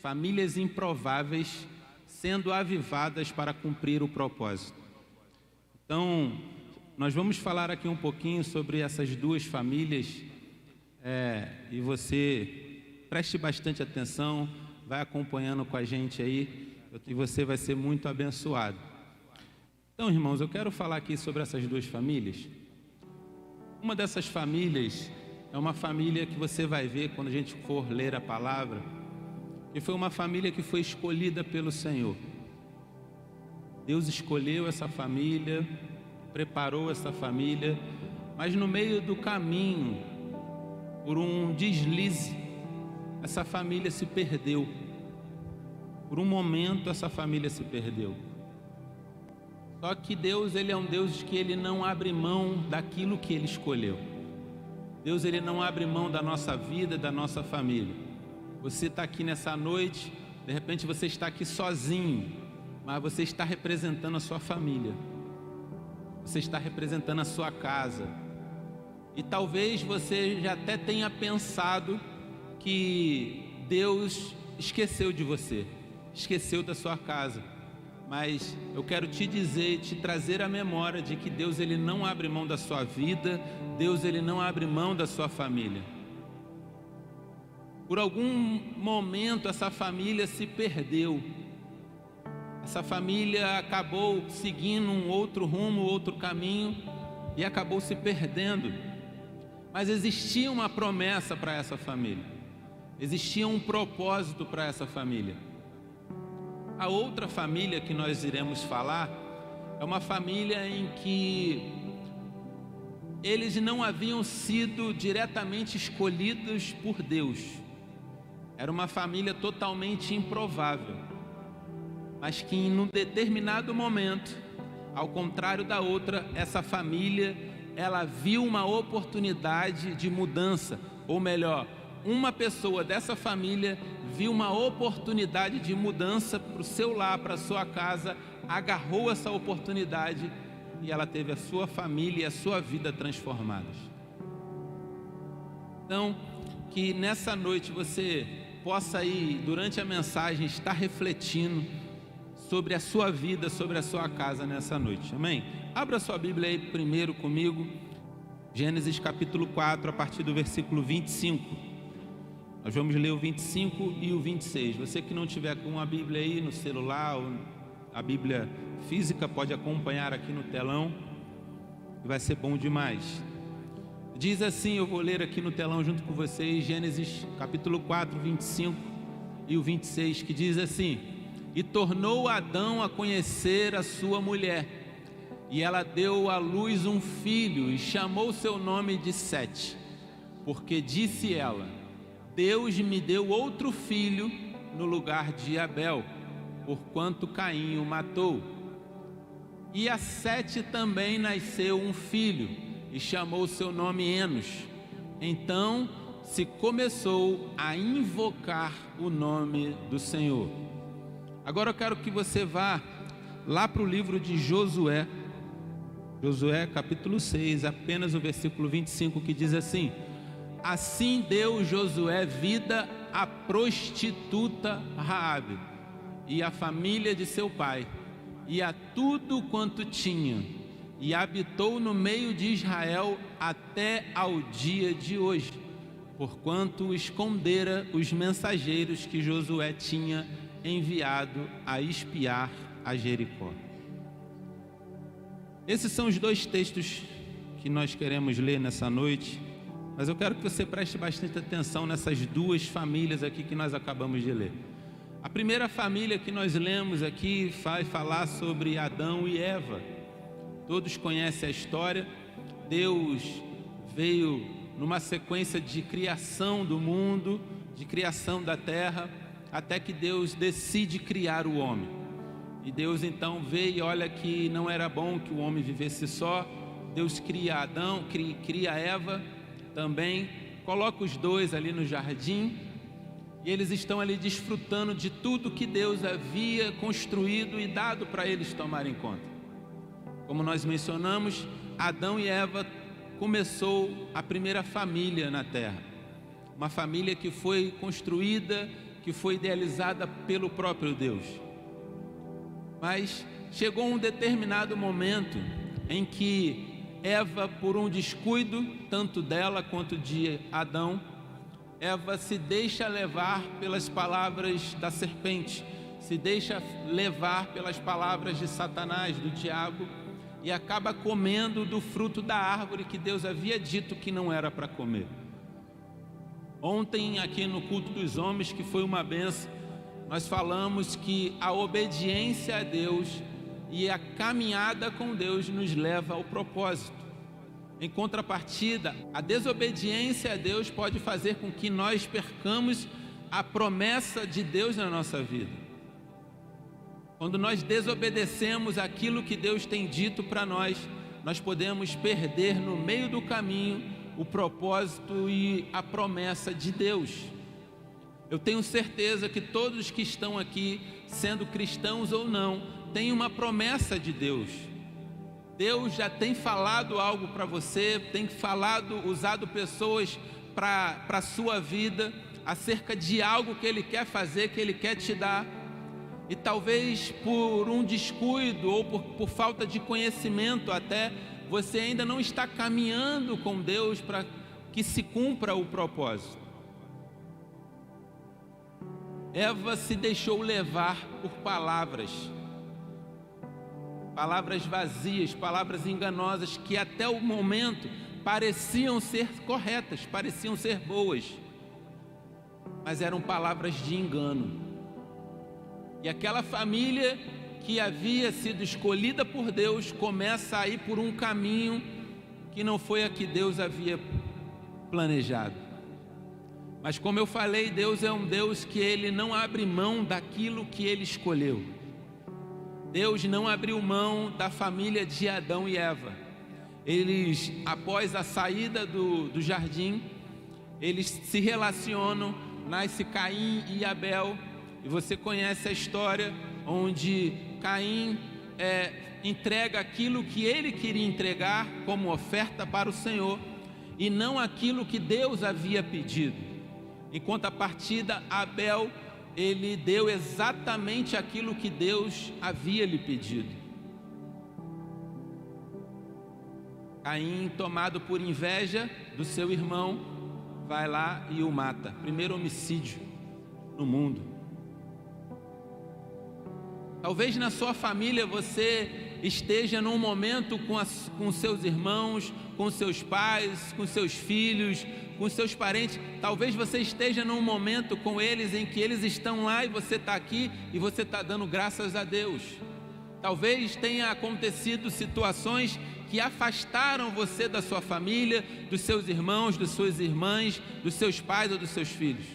famílias improváveis sendo avivadas para cumprir o propósito. Então, nós vamos falar aqui um pouquinho sobre essas duas famílias, e você preste bastante atenção, vai acompanhando com a gente aí, e você vai ser muito abençoado. Então, irmãos, eu quero falar aqui sobre essas duas famílias. Uma dessas famílias é uma família que você vai ver quando a gente for ler a palavra, que foi uma família que foi escolhida pelo Senhor. Deus escolheu essa família, preparou essa família, mas no meio do caminho, por um deslize, essa família se perdeu. Por um momento essa família se perdeu. Só que Deus, Ele é um Deus que Ele não abre mão daquilo que Ele escolheu. Deus, Ele não abre mão da nossa vida, da nossa família. Você está aqui nessa noite, de repente você está aqui sozinho, mas você está representando a sua família. Você está representando a sua casa. E talvez você já até tenha pensado que Deus esqueceu de você, esqueceu da sua casa. Mas eu quero te dizer, te trazer a memória de que Deus, Ele não abre mão da sua vida, Deus, Ele não abre mão da sua família. Por algum momento essa família se perdeu. Essa família acabou seguindo um outro rumo, outro caminho e acabou se perdendo. Mas existia uma promessa para essa família. Existia um propósito para essa família. A outra família que nós iremos falar é uma família em que eles não haviam sido diretamente escolhidos por Deus. Era uma família totalmente improvável, mas que em um determinado momento, ao contrário da outra, essa família, ela viu uma oportunidade de mudança, ou melhor, uma pessoa dessa família viu uma oportunidade de mudança para o seu lar, para a sua casa, agarrou essa oportunidade e ela teve a sua família e a sua vida transformadas. Então, que nessa noite você possa aí, durante a mensagem, estar refletindo sobre a sua vida, sobre a sua casa nessa noite, amém? Abra sua Bíblia aí primeiro comigo, Gênesis capítulo 4, a partir do versículo 25. Nós vamos ler o 25 e o 26. Você que não tiver com a Bíblia aí no celular, ou a Bíblia física, pode acompanhar aqui no telão, que vai ser bom demais. Diz assim, eu vou ler aqui no telão junto com vocês, Gênesis capítulo 4, 25 e o 26, que diz assim: E tornou Adão a conhecer a sua mulher, e ela deu à luz um filho, e chamou seu nome de Sete, porque disse ela: Deus me deu outro filho no lugar de Abel, porquanto Caim o matou. E a Sete também nasceu um filho, e chamou seu nome Enos. Então se começou a invocar o nome do Senhor. Agora eu quero que você vá lá para o livro de Josué, Josué capítulo 6, apenas o versículo 25, que diz assim: Assim deu Josué vida à prostituta Raabe e à família de seu pai, e a tudo quanto tinha, e habitou no meio de Israel até ao dia de hoje, porquanto escondera os mensageiros que Josué tinha enviado a espiar a Jericó. Esses são os dois textos que nós queremos ler nessa noite, mas eu quero que você preste bastante atenção nessas duas famílias aqui que nós acabamos de ler. A primeira família que nós lemos aqui vai falar sobre Adão e Eva. Todos conhecem a história. Deus veio numa sequência de criação do mundo, de criação da terra, até que Deus decide criar o homem. E Deus então vê e olha que não era bom que o homem vivesse só. Deus cria Adão, cria Eva também, coloca os dois ali no jardim, e eles estão ali desfrutando de tudo que Deus havia construído e dado para eles tomarem conta. Como nós mencionamos, Adão e Eva começou a primeira família na terra. Uma família que foi construída, que foi idealizada pelo próprio Deus. Mas chegou um determinado momento em que Eva, por um descuido, tanto dela quanto de Adão, Eva se deixa levar pelas palavras da serpente, se deixa levar pelas palavras de Satanás, do diabo, e acaba comendo do fruto da árvore que Deus havia dito que não era para comer. Ontem, aqui no culto dos homens, que foi uma benção, nós falamos que a obediência a Deus e a caminhada com Deus nos leva ao propósito. Em contrapartida, a desobediência a Deus pode fazer com que nós percamos a promessa de Deus na nossa vida. Quando nós desobedecemos aquilo que Deus tem dito para nós, nós podemos perder no meio do caminho o propósito e a promessa de Deus. Eu tenho certeza que todos que estão aqui, sendo cristãos ou não, têm uma promessa de Deus. Deus já tem falado algo para você, tem usado pessoas para a sua vida, acerca de algo que Ele quer fazer, que Ele quer te dar. E talvez por um descuido ou por falta de conhecimento até, você ainda não está caminhando com Deus para que se cumpra o propósito. Eva se deixou levar por palavras vazias, palavras enganosas, que até o momento pareciam ser corretas, pareciam ser boas, mas eram palavras de engano. E aquela família que havia sido escolhida por Deus começa a ir por um caminho que não foi a que Deus havia planejado. Mas como eu falei, Deus é um Deus que Ele não abre mão daquilo que Ele escolheu. Deus não abriu mão da família de Adão e Eva. Eles, após a saída do jardim, eles se relacionam, nasce Caim e Abel, e você conhece a história onde Caim entrega aquilo que ele queria entregar como oferta para o Senhor, e não aquilo que Deus havia pedido. Em contrapartida, Abel, ele deu exatamente aquilo que Deus havia lhe pedido. Caim, tomado por inveja do seu irmão, vai lá e o mata. Primeiro homicídio no mundo. Talvez na sua família você esteja num momento com seus irmãos, com seus pais, com seus filhos, com seus parentes. Talvez você esteja num momento com eles em que eles estão lá e você está aqui e você está dando graças a Deus. Talvez tenha acontecido situações que afastaram você da sua família, dos seus irmãos, das suas irmãs, dos seus pais ou dos seus filhos.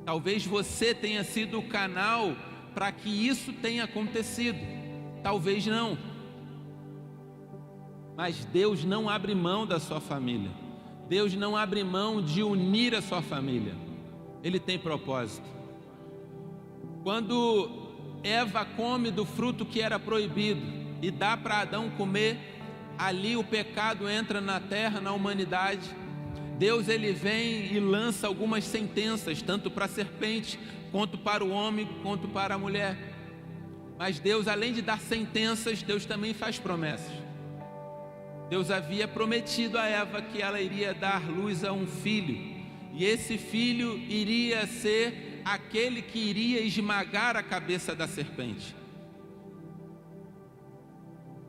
Talvez você tenha sido o canal para que isso tenha acontecido. Talvez não. Mas Deus não abre mão da sua família. Deus não abre mão de unir a sua família. Ele tem propósito. Quando Eva come do fruto que era proibido e dá para Adão comer, ali o pecado entra na terra, na humanidade. Deus, ele vem e lança algumas sentenças, tanto para a serpente, quanto para o homem, quanto para a mulher. Mas Deus, além de dar sentenças, Deus também faz promessas. Deus havia prometido a Eva que ela iria dar luz a um filho, e esse filho iria ser aquele que iria esmagar a cabeça da serpente.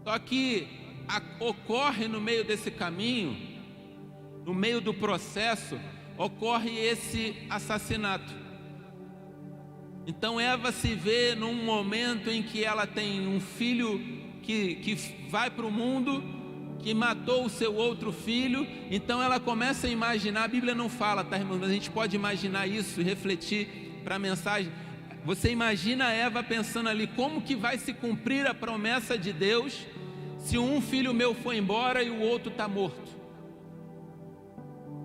Só que ocorre no meio desse caminho, no meio do processo, ocorre esse assassinato. Então Eva se vê num momento em que ela tem um filho que vai para o mundo, que matou o seu outro filho. Então ela começa a imaginar, a Bíblia não fala, tá, irmão? Mas a gente pode imaginar isso e refletir para a mensagem. Você imagina Eva pensando ali, como que vai se cumprir a promessa de Deus se um filho meu foi embora e o outro está morto?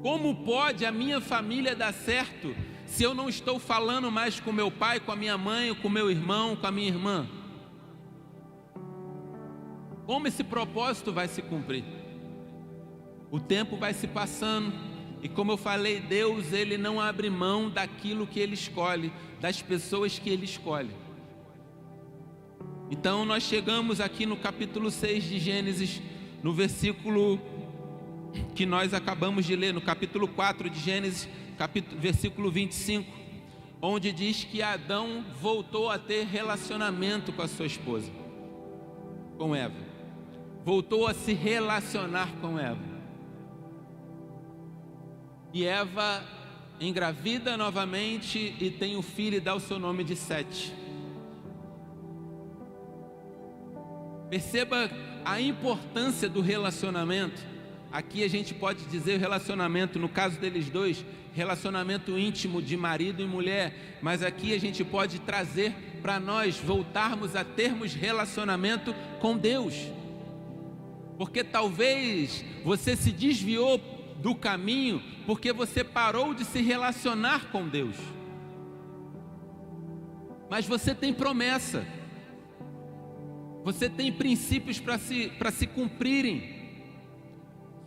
Como pode a minha família dar certo se eu não estou falando mais com meu pai, com a minha mãe, com meu irmão, com a minha irmã? Como esse propósito vai se cumprir? O tempo vai se passando, E como eu falei, Deus, Ele não abre mão daquilo que Ele escolhe, das pessoas que Ele escolhe. Então nós chegamos aqui no capítulo 6 de Gênesis, no versículo que nós acabamos de ler, no capítulo 4 de Gênesis, versículo 25, onde diz que Adão voltou a ter relacionamento com a sua esposa, com Eva. Voltou a se relacionar com Eva. E Eva engravida novamente e tem um filho e dá o seu nome de Sete. Perceba a importância do relacionamento. Aqui a gente pode dizer o relacionamento, no caso deles dois, relacionamento íntimo de marido e mulher, mas aqui a gente pode trazer para nós voltarmos a termos relacionamento com Deus. Porque talvez você se desviou do caminho porque você parou de se relacionar com Deus. Mas você tem promessa. Você tem princípios para se cumprirem.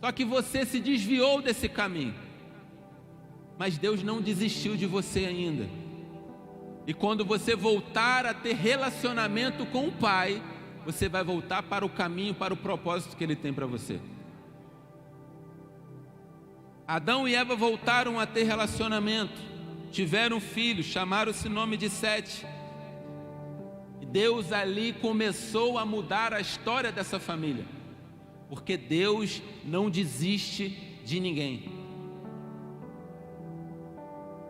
Só que você se desviou desse caminho. Mas Deus não desistiu de você ainda. E quando você voltar a ter relacionamento com o Pai, você vai voltar para o caminho, para o propósito que Ele tem para você. Adão e Eva voltaram a ter relacionamento, tiveram filhos, chamaram-se nome de Sete. E Deus ali começou a mudar a história dessa família, porque Deus não desiste de ninguém.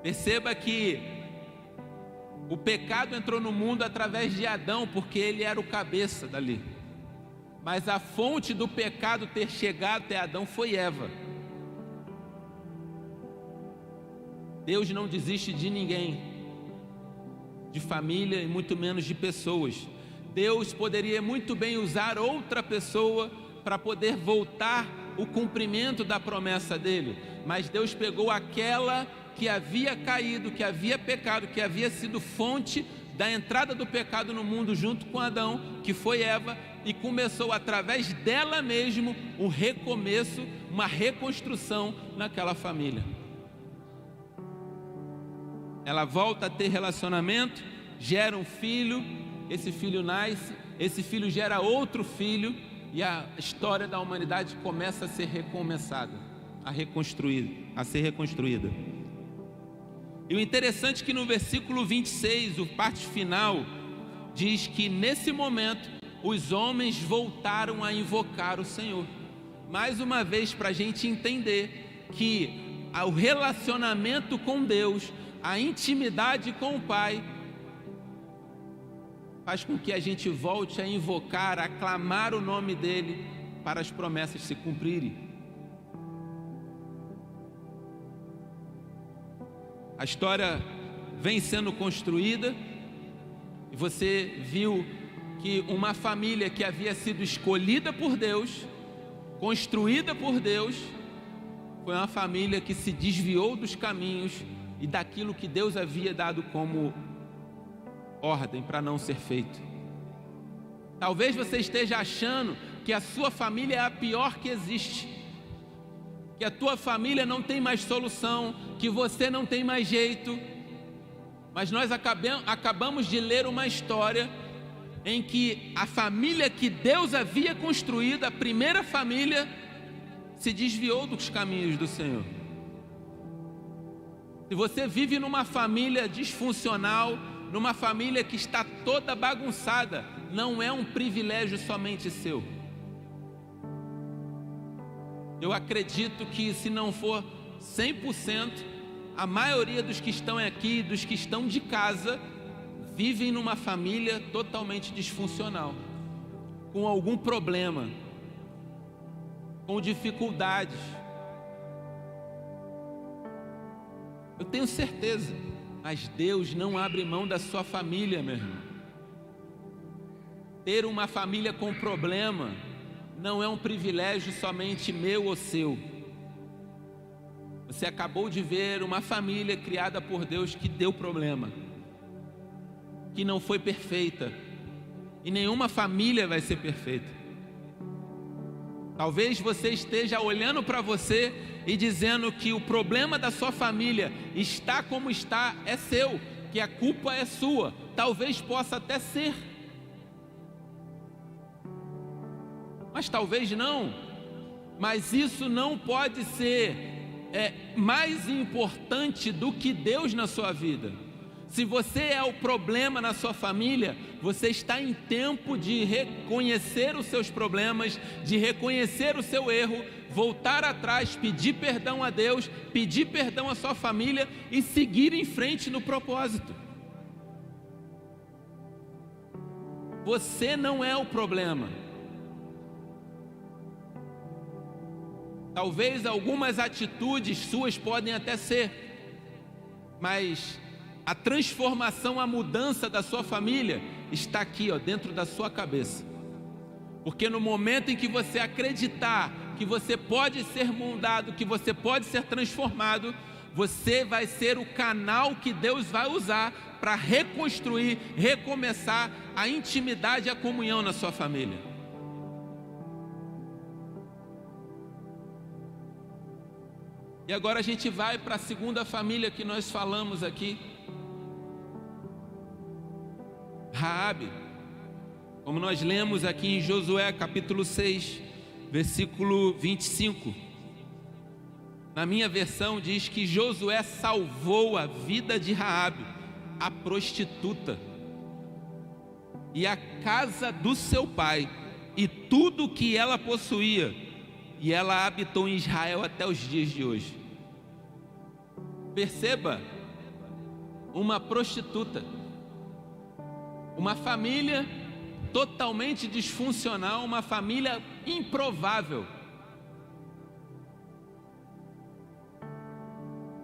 Perceba que o pecado entrou no mundo através de Adão, porque ele era o cabeça dali. Mas a fonte do pecado ter chegado até Adão foi Eva. Deus não desiste de ninguém, de família e muito menos de pessoas. Deus poderia muito bem usar outra pessoa para poder voltar o cumprimento da promessa dele, mas Deus pegou aquela que havia caído, que havia pecado, que havia sido fonte da entrada do pecado no mundo junto com Adão, que foi Eva, e começou através dela mesmo um recomeço, uma reconstrução naquela família. Ela volta a ter relacionamento, gera um filho, esse filho nasce, esse filho gera outro filho, e a história da humanidade começa a ser recomeçada, a ser reconstruída. E o interessante é que no versículo 26, o parte final, diz que nesse momento os homens voltaram a invocar o Senhor. Mais uma vez, para a gente entender que o relacionamento com Deus, a intimidade com o Pai, faz com que a gente volte a invocar, a clamar o nome dEle para as promessas se cumprirem. A história vem sendo construída e você viu que uma família que havia sido escolhida por Deus, construída por Deus, foi uma família que se desviou dos caminhos e daquilo que Deus havia dado como ordem para não ser feito. Talvez você esteja achando que a sua família é a pior que existe, que a tua família não tem mais solução, que você não tem mais jeito, mas nós acabamos de ler uma história em que a família que Deus havia construído, a primeira família, se desviou dos caminhos do Senhor. Se você vive numa família disfuncional, numa família que está toda bagunçada, não é um privilégio somente seu. Eu acredito que se não for 100%, a maioria dos que estão aqui, dos que estão de casa, vivem numa família totalmente disfuncional, com algum problema, com dificuldades. Eu tenho certeza, mas Deus não abre mão da sua família, meu irmão. Ter uma família com problema não é um privilégio somente meu ou seu. Você acabou de ver uma família criada por Deus que deu problema, que não foi perfeita, e nenhuma família vai ser perfeita. Talvez você esteja olhando para você e dizendo que o problema da sua família está como está, é seu, que a culpa é sua. Talvez possa até ser, mas talvez não. Mas isso não pode ser mais importante do que Deus na sua vida. Se você é o problema na sua família, você está em tempo de reconhecer os seus problemas, de reconhecer o seu erro, voltar atrás, pedir perdão a Deus, pedir perdão à sua família e seguir em frente no propósito. Você não é o problema. Talvez algumas atitudes suas podem até ser, mas a transformação, a mudança da sua família está aqui, dentro da sua cabeça. Porque no momento em que você acreditar que você pode ser mudado, que você pode ser transformado, você vai ser o canal que Deus vai usar para reconstruir, recomeçar a intimidade e a comunhão na sua família. E agora a gente vai para a segunda família que nós falamos aqui. Raabe, como nós lemos aqui em Josué capítulo 6, versículo 25. Na minha versão diz que Josué salvou a vida de Raabe, a prostituta, e a casa do seu pai, e tudo o que ela possuía, e ela habitou em Israel até os dias de hoje. Perceba, uma prostituta, uma família totalmente disfuncional, uma família improvável,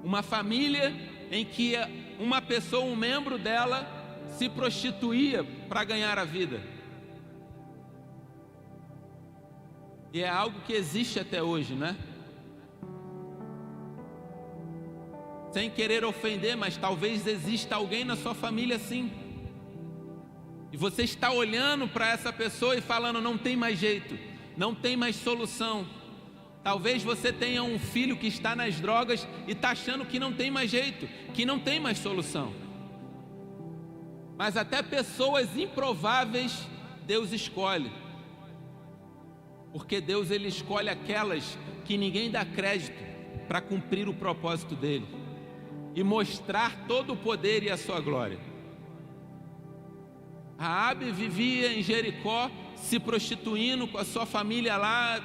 uma família em que uma pessoa, um membro dela, se prostituía para ganhar a vida. E é algo que existe até hoje, né? Sem querer ofender, mas talvez exista alguém na sua família assim. E você está olhando para essa pessoa e falando: não tem mais jeito, não tem mais solução. Talvez você tenha um filho que está nas drogas e está achando que não tem mais jeito, que não tem mais solução. Mas até pessoas improváveis Deus escolhe. Porque Deus, Ele escolhe aquelas que ninguém dá crédito para cumprir o propósito dEle e mostrar todo o poder e a sua glória. Raabe vivia em Jericó, se prostituindo com a sua família lá,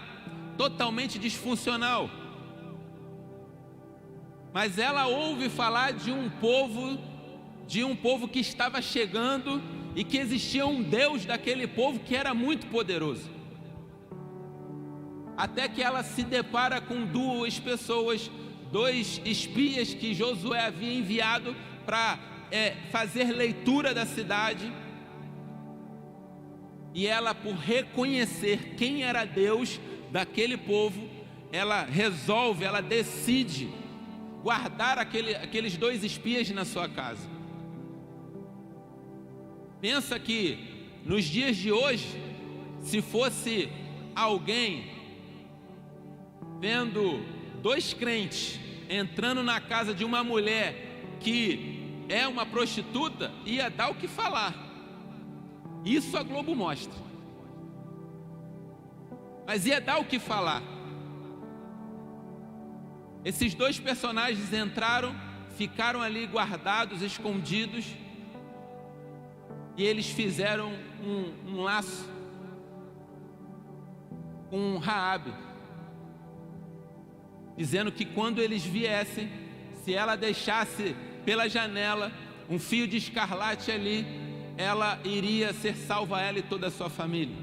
totalmente disfuncional. Mas ela ouve falar de um povo que estava chegando e que existia um Deus daquele povo que era muito poderoso. Até que ela se depara com duas pessoas, dois espias que Josué havia enviado para fazer leitura da cidade. E ela, por reconhecer quem era Deus daquele povo, ela resolve, ela decide guardar aqueles dois espias na sua casa. Pensa que nos dias de hoje, se fosse alguém vendo dois crentes entrando na casa de uma mulher que é uma prostituta, ia dar o que falar. Isso a Globo mostra. Mas ia dar o que falar. Esses dois personagens entraram, ficaram ali guardados, escondidos, e eles fizeram um laço com Raabe, dizendo que quando eles viessem, se ela deixasse pela janela um fio de escarlate ali, ela iria ser salva, ela e toda a sua família.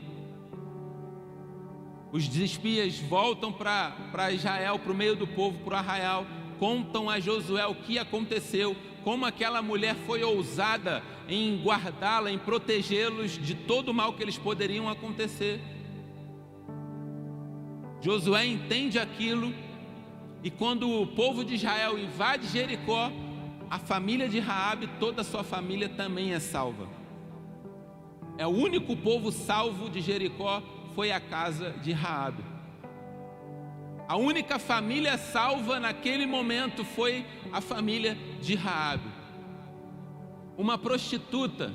Os espias voltam para Israel, para o meio do povo, para o arraial, contam a Josué o que aconteceu, como aquela mulher foi ousada em guardá-la, em protegê-los de todo o mal que eles poderiam acontecer. Josué entende aquilo, e quando o povo de Israel invade Jericó, a família de Raabe, toda a sua família também é salva. É o único povo salvo de Jericó, foi a casa de Raabe. A única família salva naquele momento foi a família de Raabe. Uma prostituta,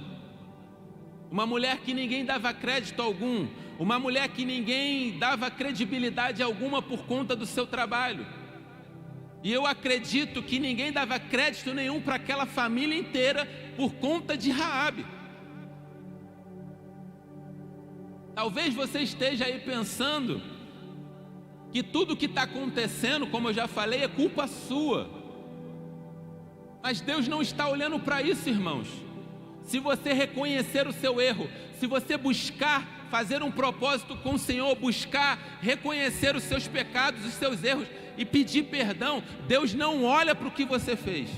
uma mulher que ninguém dava crédito algum, uma mulher que ninguém dava credibilidade alguma por conta do seu trabalho. E eu acredito que ninguém dava crédito nenhum para aquela família inteira por conta de Raabe. Talvez você esteja aí pensando que tudo que está acontecendo, como eu já falei, é culpa sua. Mas Deus não está olhando para isso, irmãos. Se você reconhecer o seu erro, se você buscar fazer um propósito com o Senhor, buscar reconhecer os seus pecados, os seus erros e pedir perdão, Deus não olha para o que você fez,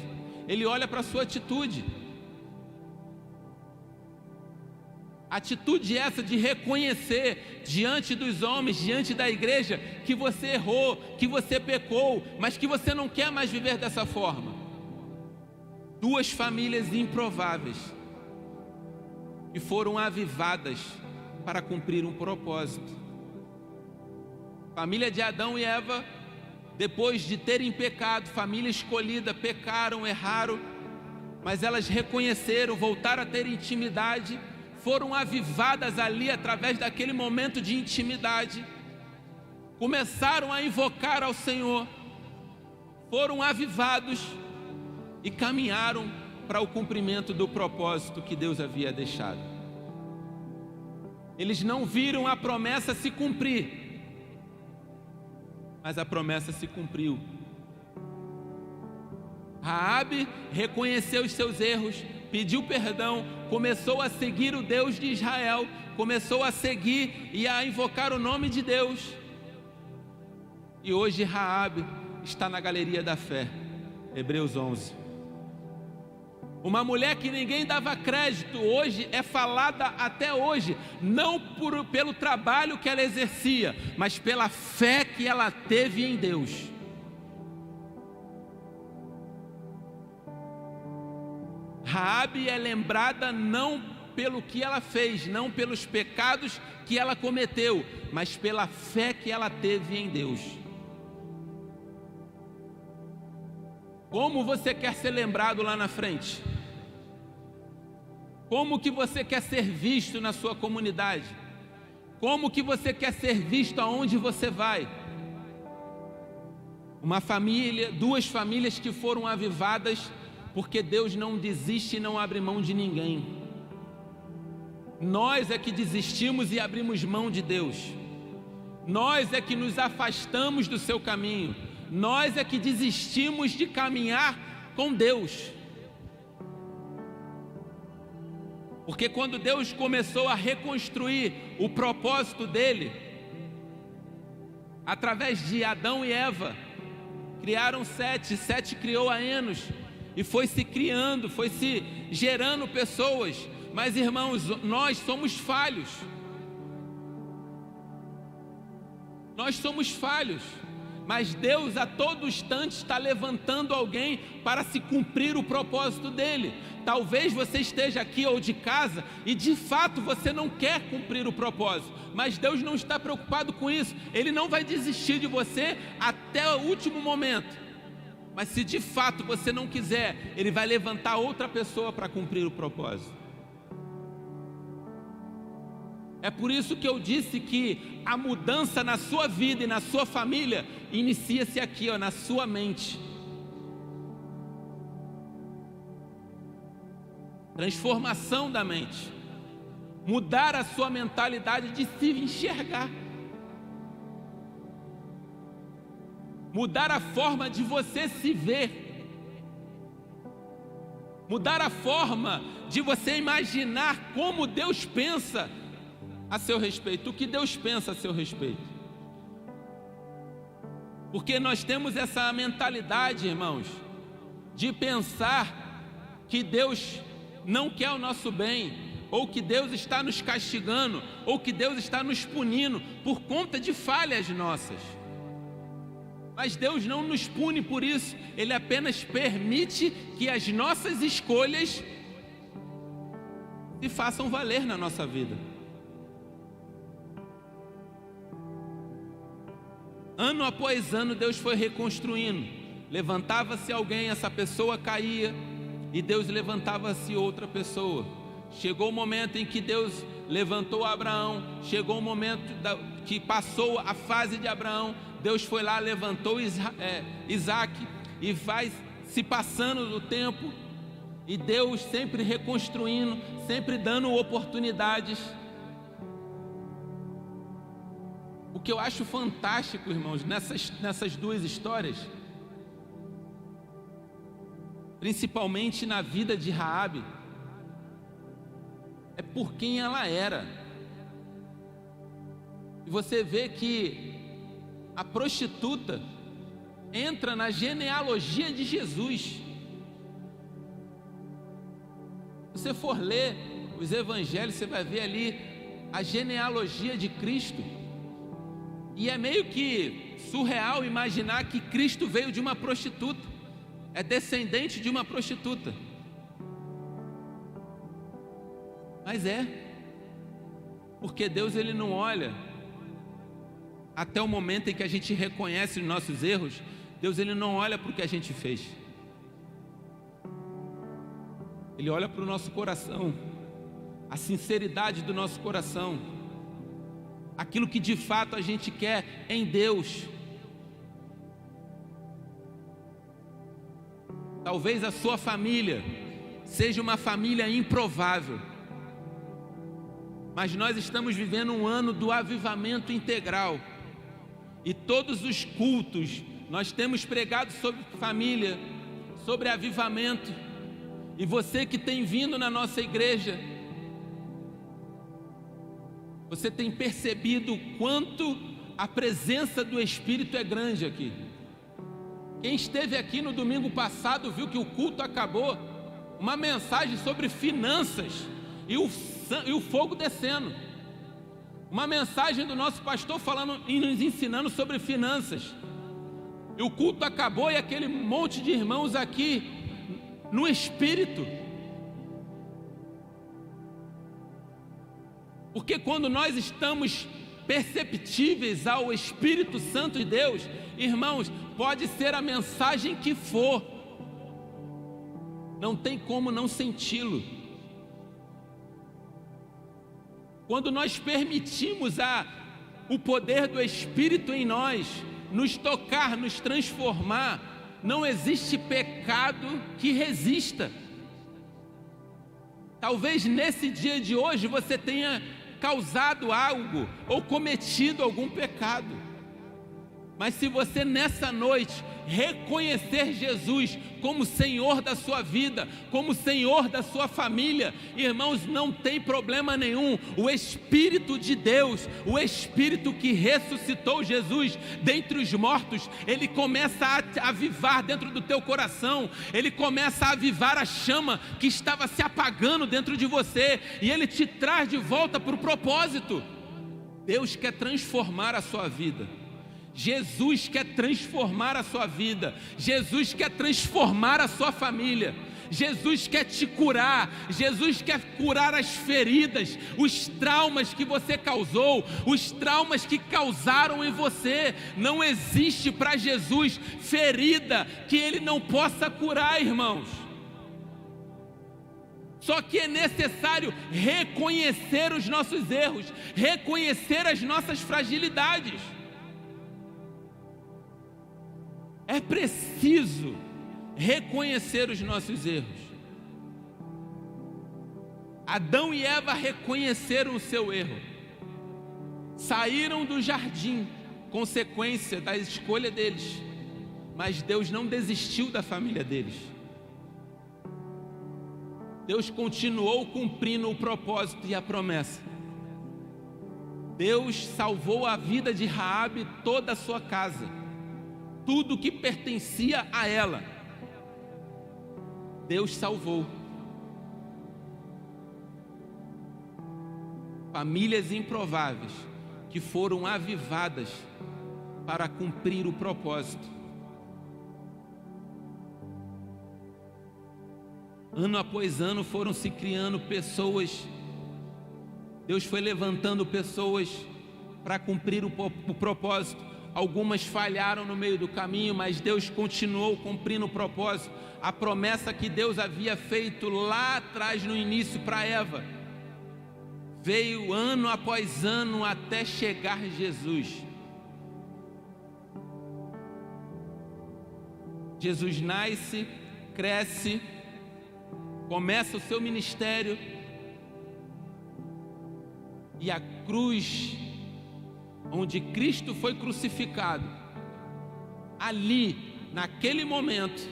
Ele olha para a sua atitude. Atitude essa de reconhecer diante dos homens, diante da igreja, que você errou, que você pecou, mas que você não quer mais viver dessa forma. Duas famílias improváveis que foram avivadas para cumprir um propósito. Família de Adão e Eva, depois de terem pecado, família escolhida, pecaram, erraram, mas elas reconheceram, voltaram a ter intimidade, foram avivadas ali através daquele momento de intimidade, começaram a invocar ao Senhor, foram avivados e caminharam para o cumprimento do propósito que Deus havia deixado. Eles não viram a promessa se cumprir, mas a promessa se cumpriu. Raabe reconheceu os seus erros, pediu perdão, começou a seguir o Deus de Israel, começou a seguir e a invocar o nome de Deus. E hoje Raabe está na galeria da fé. Hebreus 11. Uma mulher que ninguém dava crédito, hoje é falada até hoje, não pelo trabalho que ela exercia, mas pela fé que ela teve em Deus. Raabe é lembrada não pelo que ela fez, não pelos pecados que ela cometeu, mas pela fé que ela teve em Deus. Como você quer ser lembrado lá na frente? Como que você quer ser visto na sua comunidade? Como que você quer ser visto aonde você vai? Uma família, duas famílias que foram avivadas, porque Deus não desiste e não abre mão de ninguém. Nós é que desistimos e abrimos mão de Deus. Nós é que nos afastamos do seu caminho. Nós é que desistimos de caminhar com Deus. Porque quando Deus começou a reconstruir o propósito dele, através de Adão e Eva, criaram Sete criou a Enos, e foi se criando, foi se gerando pessoas. Mas irmãos, nós somos falhos. Nós somos falhos. Mas Deus a todo instante está levantando alguém para se cumprir o propósito dele. Talvez você esteja aqui ou de casa e de fato você não quer cumprir o propósito, mas Deus não está preocupado com isso. Ele não vai desistir de você até o último momento. Mas se de fato você não quiser, Ele vai levantar outra pessoa para cumprir o propósito. É por isso que eu disse que a mudança na sua vida e na sua família inicia-se aqui, na sua mente. Transformação da mente. Mudar a sua mentalidade de se enxergar. Mudar a forma de você se ver. Mudar a forma de você imaginar como Deus pensa a seu respeito, o que Deus pensa a seu respeito. Porque nós temos essa mentalidade, irmãos, de pensar que Deus não quer o nosso bem, ou que Deus está nos castigando, ou que Deus está nos punindo por conta de falhas nossas. Mas Deus não nos pune por isso, Ele apenas permite que as nossas escolhas se façam valer na nossa vida. Ano após ano Deus foi reconstruindo. Levantava-se alguém, essa pessoa caía, e Deus levantava-se outra pessoa. Chegou o momento em que Deus levantou Abraão, chegou o momento que passou a fase de Abraão, Deus foi lá, levantou Isaac, e vai se passando o tempo, e Deus sempre reconstruindo, sempre dando oportunidades. O que eu acho fantástico, irmãos, nessas duas histórias, principalmente na vida de Raabe, é por quem ela era. E você vê que a prostituta entra na genealogia de Jesus. Se você for ler os evangelhos, você vai ver ali a genealogia de Cristo. E é meio que surreal imaginar que Cristo veio de uma prostituta, é descendente de uma prostituta. Mas porque Deus ele não olha até o momento em que a gente reconhece os nossos erros. Deus ele não olha para o que a gente fez, Ele olha para o nosso coração, a sinceridade do nosso coração, aquilo que de fato a gente quer em Deus. Talvez a sua família seja uma família improvável, mas nós estamos vivendo um ano do avivamento integral, e todos os cultos nós temos pregado sobre família, sobre avivamento. E você que tem vindo na nossa igreja, você tem percebido o quanto a presença do Espírito é grande aqui. Quem esteve aqui no domingo passado viu que o culto acabou, uma mensagem sobre finanças e o fogo descendo, uma mensagem do nosso pastor falando e nos ensinando sobre finanças, e o culto acabou, e aquele monte de irmãos aqui no Espírito. Porque quando nós estamos perceptíveis ao Espírito Santo de Deus, irmãos, pode ser a mensagem que for, não tem como não senti-lo. Quando nós permitimos o poder do Espírito em nós nos tocar, nos transformar, não existe pecado que resista. Talvez nesse dia de hoje você tenha causado algo ou cometido algum pecado, mas se você nessa noite reconhecer Jesus como Senhor da sua vida, como Senhor da sua família, irmãos, não tem problema nenhum. O Espírito de Deus, o Espírito que ressuscitou Jesus dentre os mortos, ele começa a avivar dentro do teu coração, ele começa a avivar a chama que estava se apagando dentro de você, e ele te traz de volta para o propósito. Deus quer transformar a sua vida, Jesus quer transformar a sua vida, Jesus quer transformar a sua família, Jesus quer te curar, Jesus quer curar as feridas, os traumas que você causou, os traumas que causaram em você. Não existe para Jesus ferida que Ele não possa curar, irmãos. Só que é necessário reconhecer os nossos erros, reconhecer as nossas fragilidades. É preciso reconhecer os nossos erros. Adão e Eva reconheceram o seu erro, saíram do jardim, consequência da escolha deles, mas Deus não desistiu da família deles. Deus continuou cumprindo o propósito e a promessa. Deus salvou a vida de Raabe e toda a sua casa, tudo que pertencia a ela, Deus salvou. Famílias improváveis que foram avivadas para cumprir o propósito. Ano após ano foram se criando pessoas, Deus foi levantando pessoas para cumprir o propósito. algumas falharam no meio do caminho, mas Deus continuou cumprindo o propósito, a promessa que Deus havia feito lá atrás no início para Eva. Veio ano após ano até chegar Jesus. Jesus nasce, cresce, começa o seu ministério, e a cruz onde Cristo foi crucificado, ali, naquele momento,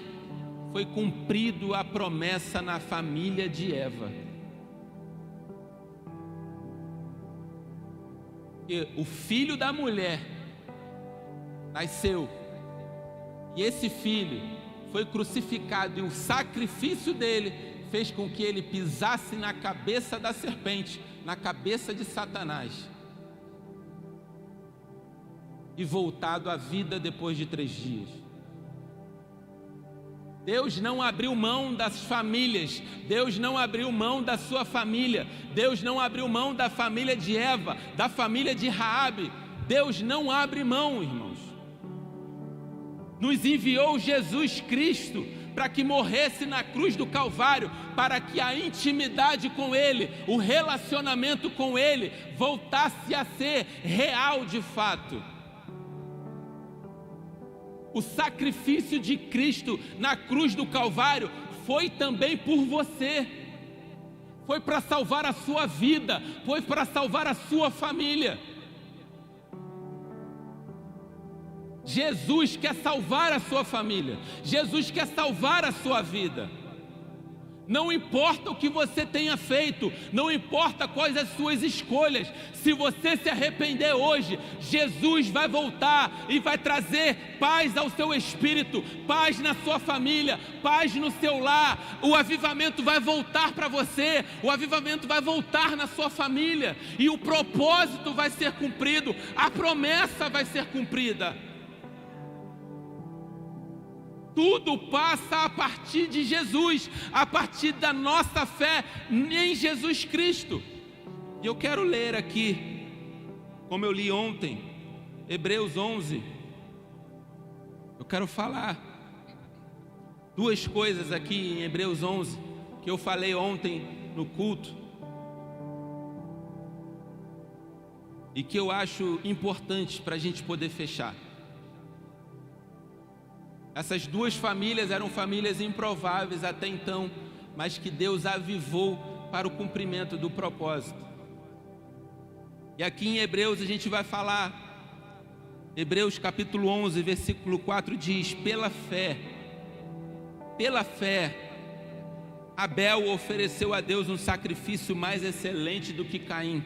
foi cumprido a promessa na família de Eva. E o filho da mulher nasceu, e esse filho foi crucificado, e o sacrifício dele fez com que ele pisasse na cabeça da serpente, na cabeça de Satanás, e voltado à vida depois de 3 dias. Deus não abriu mão das famílias, Deus não abriu mão da sua família, Deus não abriu mão da família de Eva, da família de Raabe. Deus não abre mão, irmãos. Nos enviou Jesus Cristo para que morresse na cruz do Calvário, para que a intimidade com Ele, o relacionamento com Ele, voltasse a ser real de fato. O sacrifício de Cristo na cruz do Calvário foi também por você, foi para salvar a sua vida, foi para salvar a sua família. Jesus quer salvar a sua família, Jesus quer salvar a sua vida. Não importa o que você tenha feito, não importa quais as suas escolhas, se você se arrepender hoje, Jesus vai voltar e vai trazer paz ao seu espírito, paz na sua família, paz no seu lar. O avivamento vai voltar para você, o avivamento vai voltar na sua família, e o propósito vai ser cumprido, a promessa vai ser cumprida. Tudo passa a partir de Jesus, a partir da nossa fé em Jesus Cristo. E eu quero ler aqui, como eu li ontem, Hebreus 11. Eu quero falar 2 coisas aqui em Hebreus 11, que eu falei ontem no culto, e que eu acho importante para a gente poder fechar. Essas 2 famílias eram famílias improváveis até então, mas que Deus avivou para o cumprimento do propósito. E aqui em Hebreus a gente vai falar, Hebreus capítulo 11, versículo 4 diz: pela fé, Abel ofereceu a Deus um sacrifício mais excelente do que Caim,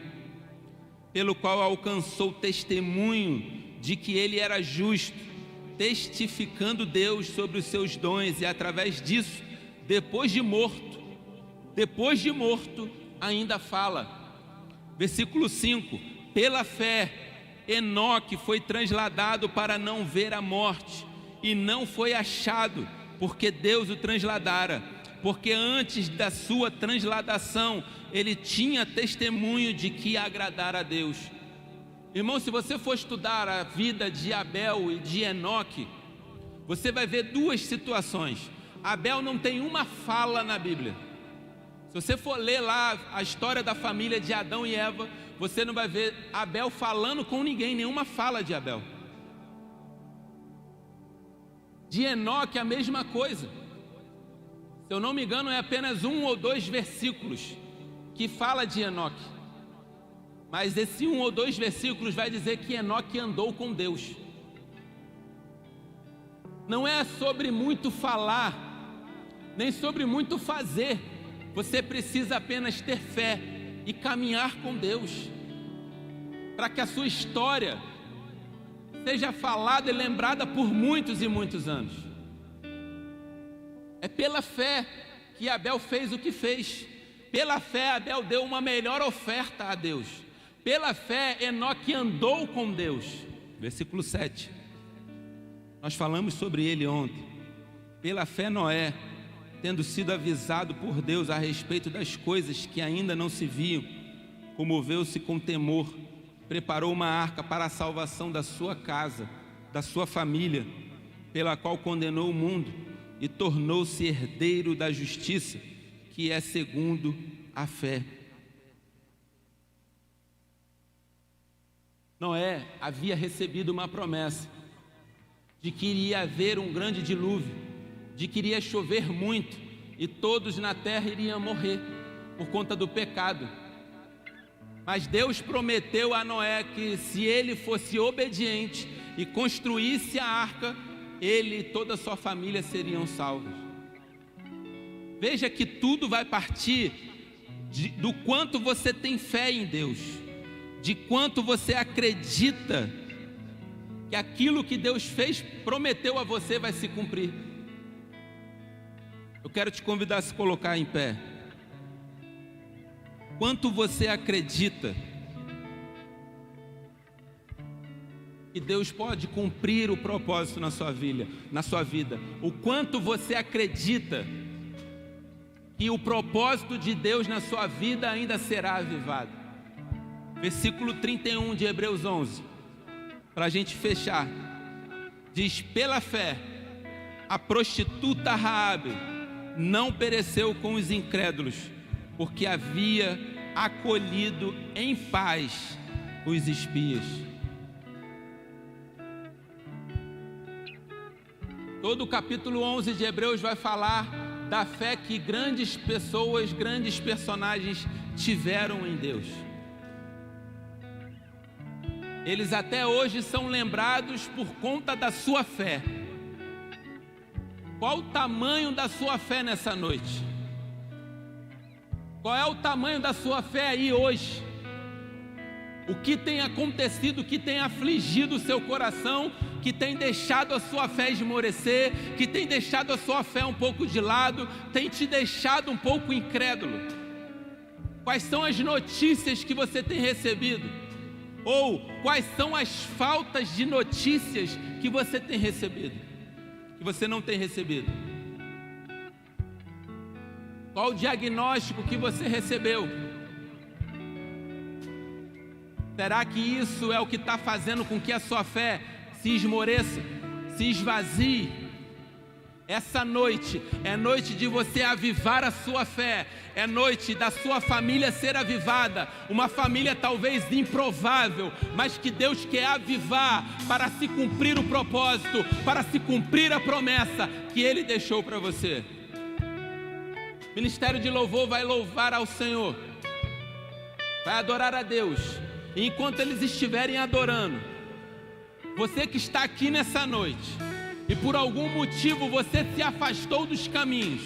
pelo qual alcançou testemunho de que ele era justo, testificando Deus sobre os seus dons, e através disso, depois de morto, ainda fala. Versículo 5: pela fé, Enoque foi transladado para não ver a morte, e não foi achado, porque Deus o transladara, porque antes da sua transladação, ele tinha testemunho de que agradara a Deus. Irmão, se você for estudar a vida de Abel e de Enoque, você vai ver 2 situações. Abel não tem uma fala na Bíblia. Se você for ler lá a história da família de Adão e Eva, você não vai ver Abel falando com ninguém, nenhuma fala de Abel. De Enoque a mesma coisa. Se eu não me engano, é apenas 1 ou 2 versículos que fala de Enoque. Mas esse 1 ou 2 versículos vai dizer que Enoque andou com Deus. Não é sobre muito falar, nem sobre muito fazer. Você precisa apenas ter fé e caminhar com Deus, para que a sua história seja falada e lembrada por muitos e muitos anos. É pela fé que Abel fez o que fez. Pela fé, Abel deu uma melhor oferta a Deus. Pela fé, Enoque andou com Deus. Versículo 7. Nós falamos sobre ele ontem. Pela fé, Noé, tendo sido avisado por Deus a respeito das coisas que ainda não se viam, comoveu-se com temor, preparou uma arca para a salvação da sua casa, da sua família, pela qual condenou o mundo e tornou-se herdeiro da justiça, que é segundo a fé. Noé havia recebido uma promessa de que iria haver um grande dilúvio, de que iria chover muito e todos na terra iriam morrer por conta do pecado. Mas Deus prometeu a Noé que se ele fosse obediente e construísse a arca, ele e toda a sua família seriam salvos. Veja que tudo vai partir do quanto você tem fé em Deus, de quanto você acredita que aquilo que Deus fez, prometeu a você, vai se cumprir. Eu quero te convidar a se colocar em pé. Quanto você acredita que Deus pode cumprir o propósito na sua vida? O quanto você acredita que o propósito de Deus na sua vida ainda será avivado? Versículo 31 de Hebreus 11, para a gente fechar, diz: pela fé, a prostituta Raabe não pereceu com os incrédulos, porque havia acolhido em paz os espias. Todo o capítulo 11 de Hebreus vai falar da fé que grandes pessoas, grandes personagens tiveram em Deus. Eles até hoje são lembrados por conta da sua fé. Qual o tamanho da sua fé nessa noite? Qual é o tamanho da sua fé aí hoje? O que tem acontecido, o que tem afligido o seu coração, que tem deixado a sua fé esmorecer, que tem deixado a sua fé um pouco de lado, tem te deixado um pouco incrédulo? Quais são as notícias que você tem recebido? Ou quais são as faltas de notícias que você tem recebido, que você não tem recebido? Qual o diagnóstico que você recebeu? Será que isso é o que está fazendo com que a sua fé se esmoreça, se esvazie? Essa noite é noite de você avivar a sua fé, é noite da sua família ser avivada, uma família talvez improvável, mas que Deus quer avivar para se cumprir o propósito, para se cumprir a promessa que Ele deixou para você. O ministério de louvor vai louvar ao Senhor, vai adorar a Deus, e enquanto eles estiverem adorando, você que está aqui nessa noite, e por algum motivo você se afastou dos caminhos,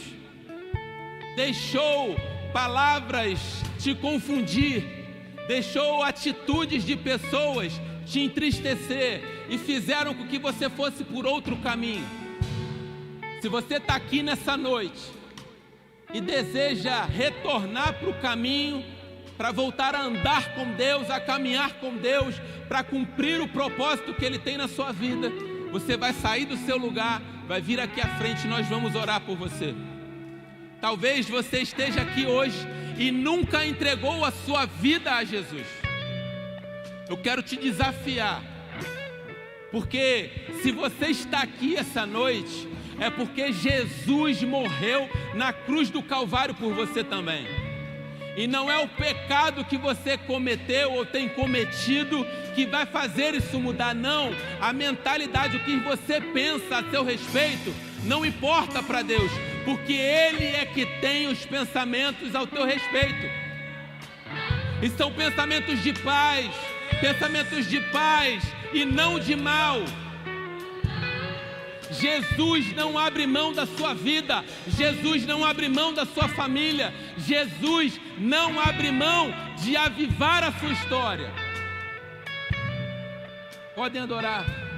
deixou palavras te confundir, deixou atitudes de pessoas te entristecer e fizeram com que você fosse por outro caminho. Se você está aqui nessa noite e deseja retornar para o caminho, para voltar a andar com Deus, a caminhar com Deus, para cumprir o propósito que Ele tem na sua vida, você vai sair do seu lugar, vai vir aqui à frente e nós vamos orar por você. Talvez você esteja aqui hoje e nunca entregou a sua vida a Jesus. Eu quero te desafiar, porque se você está aqui essa noite, é porque Jesus morreu na cruz do Calvário por você também. E não é o pecado que você cometeu ou tem cometido que vai fazer isso mudar, não. A mentalidade, o que você pensa a seu respeito, não importa para Deus, porque Ele é que tem os pensamentos ao teu respeito. E são pensamentos de paz e não de mal. Jesus não abre mão da sua vida, Jesus não abre mão da sua família, Jesus não abre mão de avivar a sua história. Podem adorar.